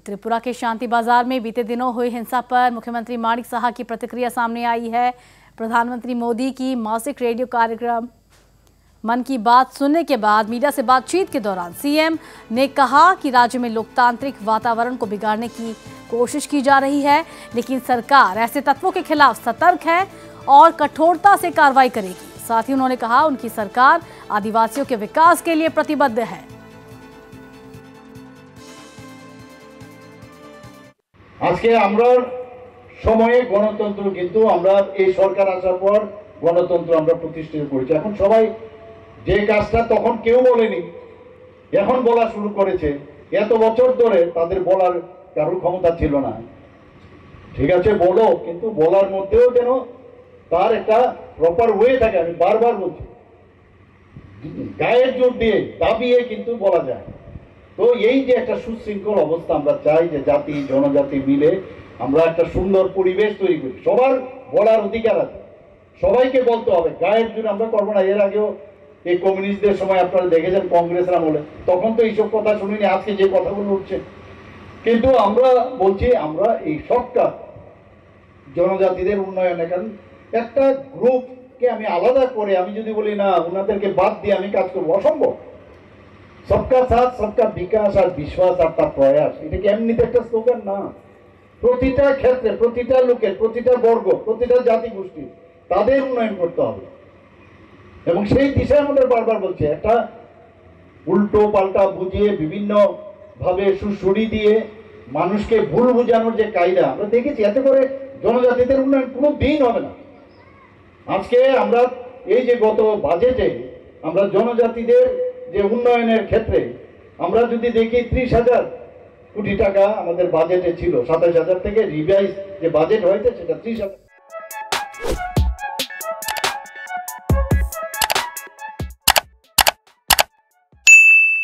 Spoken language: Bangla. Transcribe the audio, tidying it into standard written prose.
त्रिपुरा के शांति बाजार में बीते दिनों हुई हिंसा पर मुख्यमंत्री माणिक साहा की प्रतिक्रिया सामने आई है। प्रधानमंत्री मोदी की मासिक रेडियो कार्यक्रम मन की बात सुनने के बाद मीडिया से बातचीत के दौरान सीएम ने कहा कि राज्य में लोकतांत्रिक वातावरण को बिगाड़ने की कोशिश की जा रही है, लेकिन सरकार ऐसे तत्वों के खिलाफ सतर्क है और कठोरता से कार्रवाई करेगी। साथ ही उन्होंने कहा उनकी सरकार आदिवासियों के विकास के लिए प्रतिबद्ध है। আজকে আমরা সময়ে গণতন্ত্র কিন্তু আমরা এই সরকার আসার পর গণতন্ত্র আমরা প্রতিষ্ঠিত করেছি। এখন সবাই যে কাজটা তখন কেউ বলেনি এখন বলা শুরু করেছে। এত বছর ধরে তাদের বলার কারো ক্ষমতা ছিল না। ঠিক আছে বলো, কিন্তু বলার মধ্যেও যেন তার একটা প্রপার ওয়ে থাকে। আমি বারবার বলছি গায়ের জোর দিয়ে দাবিয়ে কিন্তু বলা যায়। তো এই যে একটা সুশৃঙ্খল অবস্থা আমরা চাই যে জাতি জনজাতি মিলে আমরা একটা সুন্দর পরিবেশ তৈরি করি। সবার বলার অধিকার আছে, সবাইকে বলতে হবে, গায়ের জোর আমরা করবো না। এর আগেও এই কমিউনিস্টদের সময় আপনারা দেখেছেন কংগ্রেসের আমলে, তখন তো এইসব কথা শুনিনি, আজকে যে কথাগুলো উঠছে। কিন্তু আমরা বলছি আমরা এই সবটা জনজাতিদের উন্নয়নে, কারণ একটা গ্রুপকে আমি আলাদা করে আমি যদি বলি না ওনাদেরকে বাদ দিয়ে আমি কাজ করবো, অসম্ভব। सबका साथ सबका विकास और विश्वास और प्रयास এটা কি এমনিতে একটা স্লোগান না। প্রতিটা ক্ষেত্রে প্রতিটা লোকের প্রতিটা বর্গ প্রতিটা জাতি গোষ্ঠী তাদের উন্নয়ন করতে হবে এবং সেই দিশায় আমাদের বারবার বলছে। একটা উল্টো পাল্টা বুঝিয়ে বিভিন্ন ভাবে সুশুড়ি দিয়ে মানুষকে ভুল বোঝানোর যে কায়দা আমরা দেখেছি, এতে করে জনজাতিদের উন্নয়ন কোনো দিন হবে না। আজকে আমরা এই যে গত বাজেটে আমরা জনজাতিদের যে উন্নয়নের ক্ষেত্রে আমরা যদি দেখি 30,000 কোটি টাকা আমাদের বাজেটে ছিল, 27,000 থেকে রিভাইজ যে বাজেট হয়েছে সেটা 30,000।